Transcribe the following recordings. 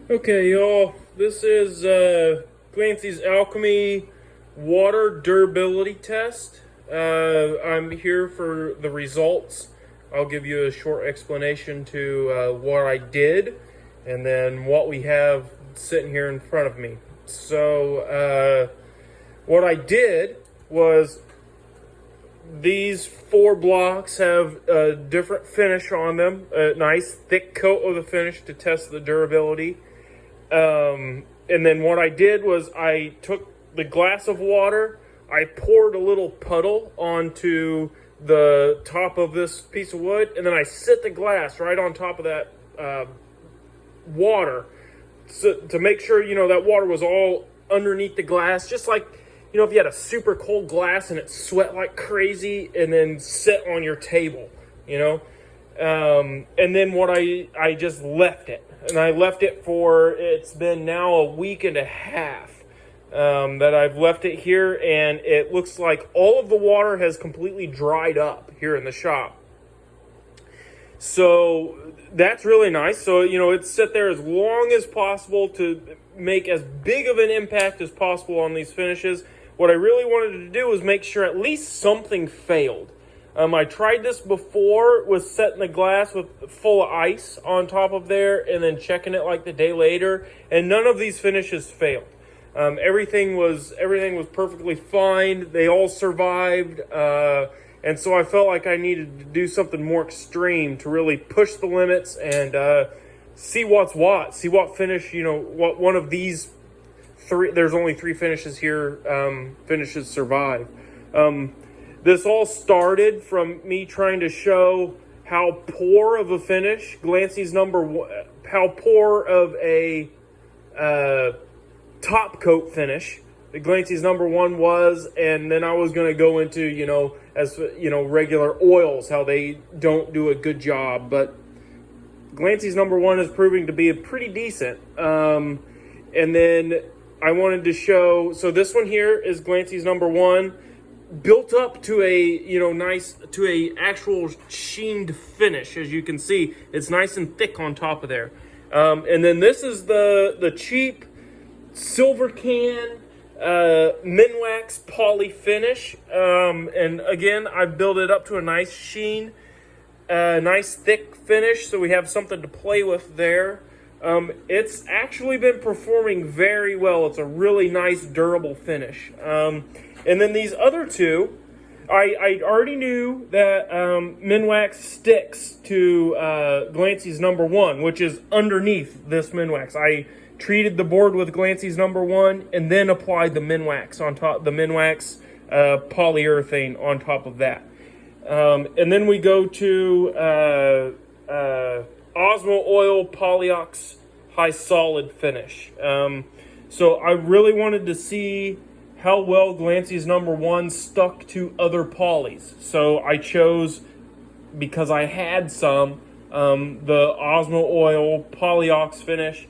Okay, y'all, this is Glancy's Alchemy water durability test. I'm here for the results. I'll give you a short explanation to what I did and then what we have sitting here in front of me. So, what I did was these 4 blocks have a different finish on them, a nice thick coat of the finish to test the durability. And then what I did was I took the glass of water, I poured a little puddle onto the top of this piece of wood, and then I set the glass right on top of that water to make sure, that water was all underneath the glass, just like, if you had a super cold glass and it sweat like crazy and then sit on your table, and then what I just left it. And I left it for, it's been now a week and a half that I've left it here. And it looks like all of the water has completely dried up here in the shop. So that's really nice. So, it's set there as long as possible to make as big of an impact as possible on these finishes. What I really wanted to do was make sure at least something failed. I tried this before with setting the glass full of ice on top of there and then checking it like the day later, and none of these finishes failed. Everything was perfectly fine. They all survived, and so I felt like I needed to do something more extreme to really push the limits and see what's what. See what finish, what one of these 3. There's only 3 finishes here. Finishes survive. This all started from me trying to show how poor of a finish Glancy's how poor of a top coat finish the Glancy's #1 was, and then I was going to go into, regular oils, how they don't do a good job, but Glancy's #1 is proving to be a pretty decent. And then I wanted to show, so this one here is Glancy's #1. Built up to a actual sheened finish. As you can see, it's nice and thick on top of there. And then this is the cheap silver can minwax poly finish. And again, I built it up to a nice sheen, nice thick finish, so we have something to play with there. It's actually been performing very well. It's a really nice, durable finish. And then these other 2, I already knew that minwax sticks to Glancy's #1, which is underneath this minwax. I treated the board with Glancy's #1 and then applied the minwax on top, the minwax polyurethane on top of that. And then we go to Osmo oil polyx high solid finish. So I really wanted to see how well Glancy's #1 stuck to other polys. So I chose, because I had some, the Osmo oil polyx finish.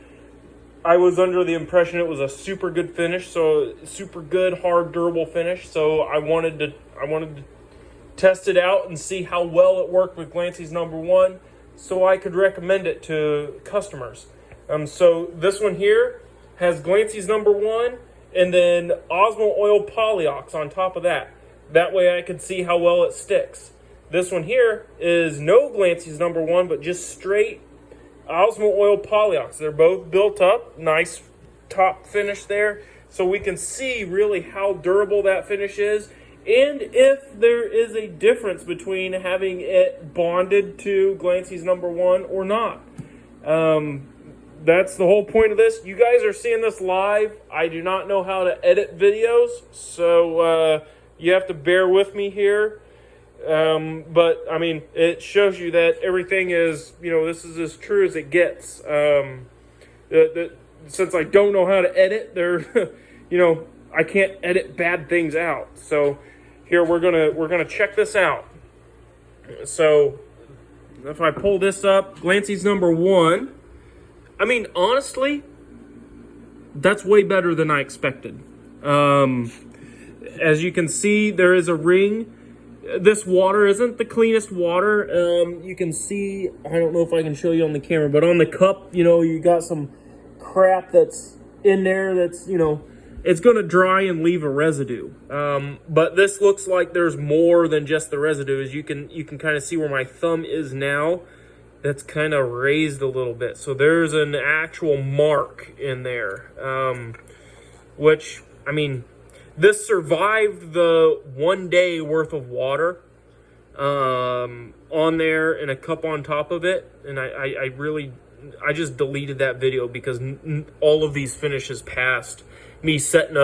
I was under the impression it was a super good finish, so super good, hard, durable finish. So I wanted to test it out and see how well it worked with Glancy's #1, so I could recommend it to customers. So this one here has Glancy's #1 and then Osmo oil polyx on top of that. That way I could see how well it sticks. This one here is no Glancy's #1, but just straight Osmo oil polyx. They're both built up, nice top finish there, so we can see really how durable that finish is, and if there is a difference between having it bonded to Glancy's #1 or not. That's the whole point of this. You guys are seeing this live. I do not know how to edit videos, so you have to bear with me here. But, I mean, it shows you that everything is, this is as true as it gets. Since I don't know how to edit, I can't edit bad things out. So, here, we're gonna check this out. So, if I pull this up, Glancy's #1. I mean, honestly, that's way better than I expected. As you can see, there is a ring. This water isn't the cleanest water. You can see, I don't know if I can show you on the camera, but on the cup, you got some crap that's in there that's, you know, it's going to dry and leave a residue. But this looks like there's more than just the residue. As you can kind of see where my thumb is now. That's kind of raised a little bit. So there's an actual mark in there. Which, I mean, this survived the 1 day worth of water on there and a cup on top of it. And I just deleted that video because all of these finishes passed me setting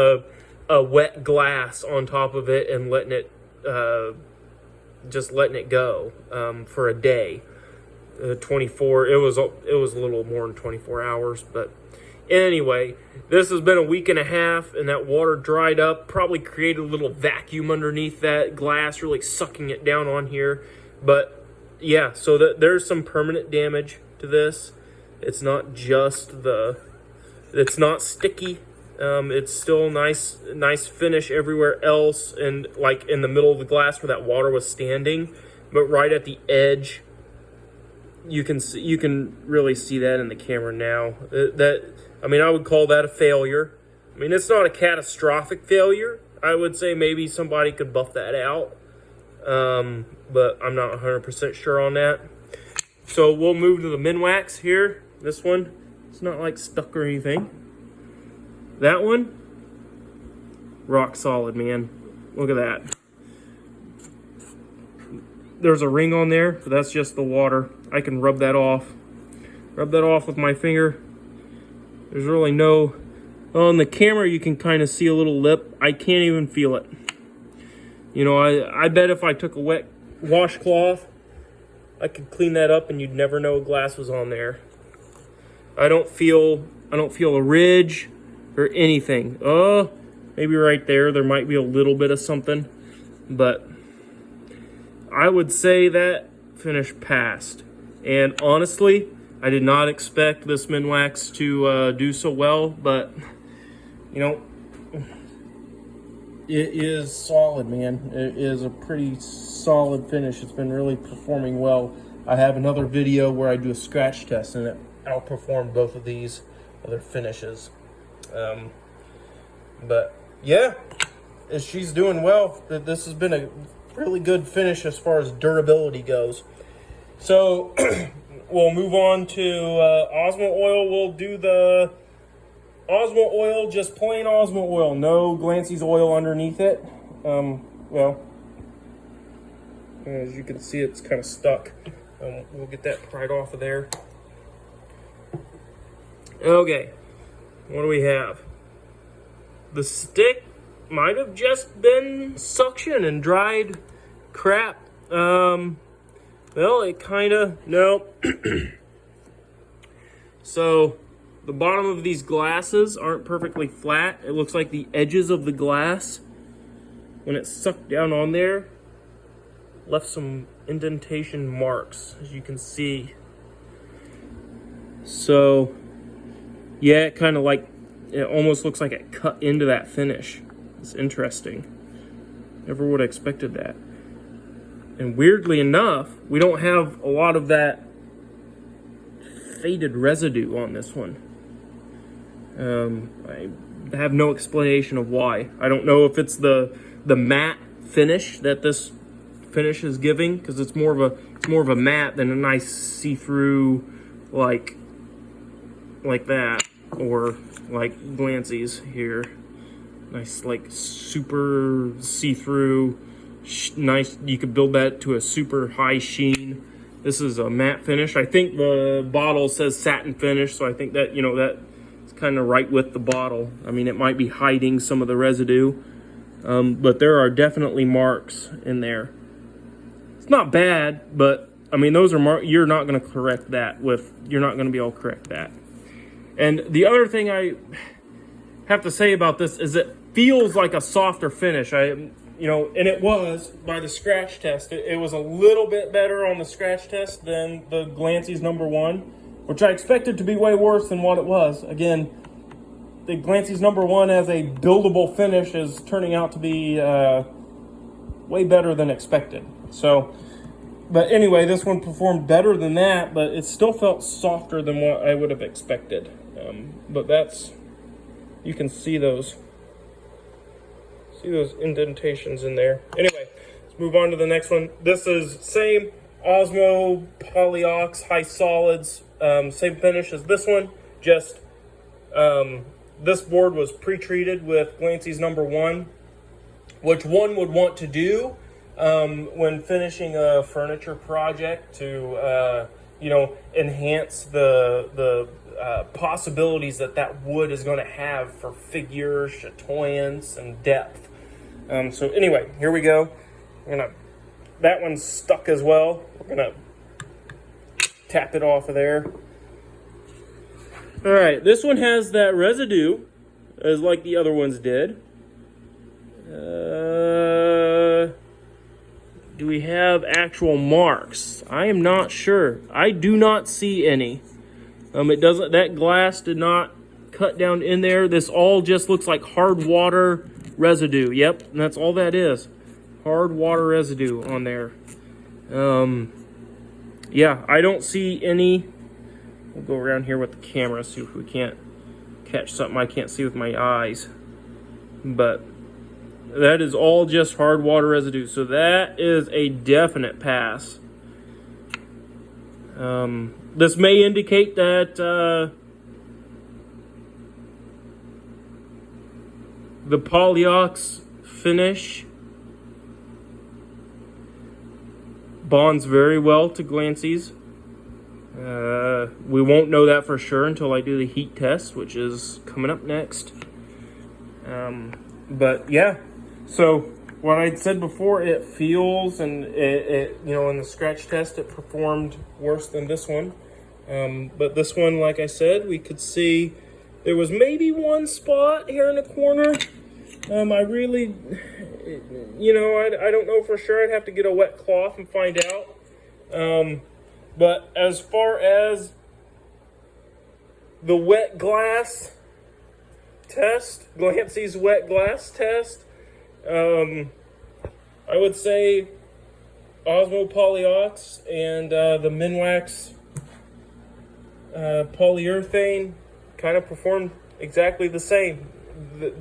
a wet glass on top of it and letting it go for a day. 24. It was a little more than 24 hours, but anyway, this has been a week and a half, and that water dried up. Probably created a little vacuum underneath that glass, really sucking it down on here. But yeah, so there's some permanent damage to this. It's not just it's not sticky. It's still nice finish everywhere else, and like in the middle of the glass where that water was standing, but right at the edge, you can really see that in the camera now. I mean, I would call that a failure. I mean, it's not a catastrophic failure. I would say maybe somebody could buff that out, but I'm not 100% sure on that. So we'll move to the minwax here. This one, it's not like stuck or anything. That one, rock solid, man. Look at that. There's a ring on there, but that's just the water. I can rub that off. Rub that off with my finger. There's really no... On the camera, you can kind of see a little lip. I can't even feel it. You know, I bet if I took a wet washcloth, I could clean that up and you'd never know a glass was on there. I don't feel a ridge or anything. Oh, maybe right there might be a little bit of something, but I would say that finish passed. And honestly, I did not expect this minwax to do so well, but you know, it is solid, man. It is a pretty solid finish. It's been really performing well. I have another video where I do a scratch test and it outperformed both of these other finishes. But yeah, she's doing well. This has been a really good finish as far as durability goes. So we'll move on to Osmo oil. We'll do the Osmo oil, just plain Osmo oil, no Glancy's oil underneath it. Well, as you can see, it's kind of stuck. We'll get that pried off of there. Okay, what do we have? The stick might have just been suction and dried crap. Well, it kind of, no. So the bottom of these glasses aren't perfectly flat. It looks like the edges of the glass, when it sucked down on there, left some indentation marks, as you can see. So yeah, it kind of like, it almost looks like it cut into that finish. It's interesting. Never would have expected that. And weirdly enough, we don't have a lot of that faded residue on this one. I have no explanation of why. I don't know if it's the matte finish that this finish is giving, because it's more of a matte than a nice see-through like that, or like Glancy's here. Nice, like super see-through, nice. You could build that to a super high sheen. This is a matte finish. I think the bottle says satin finish, so I think that, you know, that is kind of right with the bottle. I mean, it might be hiding some of the residue, but there are definitely marks in there. It's not bad, but I mean, those are you're not going to correct that with. You're not going to be able to correct that. And the other thing I have to say about this is it feels like a softer finish. You know, and it was by the scratch test. It was a little bit better on the scratch test than the Glancy's #1, which I expected to be way worse than what it was. Again, the Glancy's #1 as a buildable finish is turning out to be way better than expected. So But anyway, this one performed better than that, but it still felt softer than what I would have expected. But that's, you can see those indentations in there. Anyway, let's move on to the next one. This is same Osmo polyx high solids, same finish as this one, just this board was pre-treated with Glancy's #1, which one would want to do when finishing a furniture project to enhance the possibilities that wood is going to have for figures, chatoyance, and depth. So anyway, here we go. That one's stuck as well. We're gonna tap it off of there. All right, this one has that residue, as like the other ones did. Do we have actual marks? I am not sure. I do not see any. It doesn't. That glass did not cut down in there. This all just looks like hard water residue. Yep, and that's all that is. Hard water residue on there. Yeah, I don't see any. We'll go around here with the camera, see if we can't catch something I can't see with my eyes. But that is all just hard water residue. So that is a definite pass. This may indicate that the polyux finish bonds very well to Glancy's. We won't know that for sure until I do the heat test, which is coming up next. But yeah, so what I said before, it feels, and it in the scratch test it performed worse than this one. But this one, like I said, we could see there was maybe one spot here in the corner. I really, I don't know for sure. I'd have to get a wet cloth and find out. But as far as the wet glass test, Glancy's wet glass test, I would say Osmo polyux and the minwax polyurethane kind of performed exactly the same.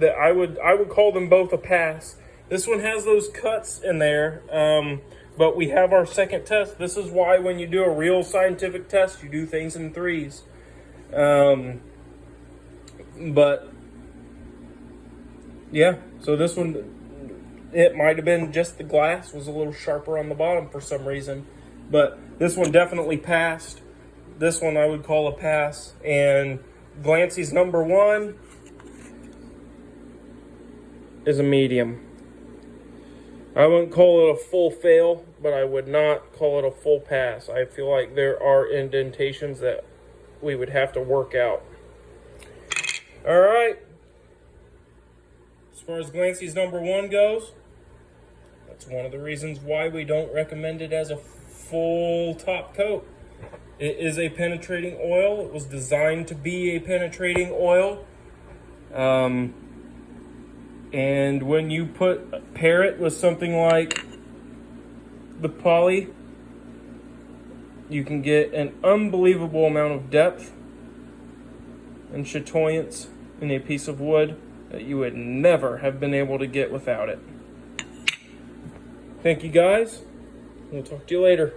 I would call them both a pass. This one has those cuts in there, but we have our second test. This is why when you do a real scientific test, you do things in threes. But yeah, so this one, it might have been just the glass was a little sharper on the bottom for some reason, but this one definitely passed. This one I would call a pass, and Glancy's #1 is a medium. I wouldn't call it a full fail, but I would not call it a full pass. I feel like there are indentations that we would have to work out. All right. As far as Glancy's #1 goes, that's one of the reasons why we don't recommend it as a full top coat. It is a penetrating oil. It was designed to be a penetrating oil. And when you pair it with something like the poly, you can get an unbelievable amount of depth and chatoyance in a piece of wood that you would never have been able to get without it. Thank you guys. We'll talk to you later.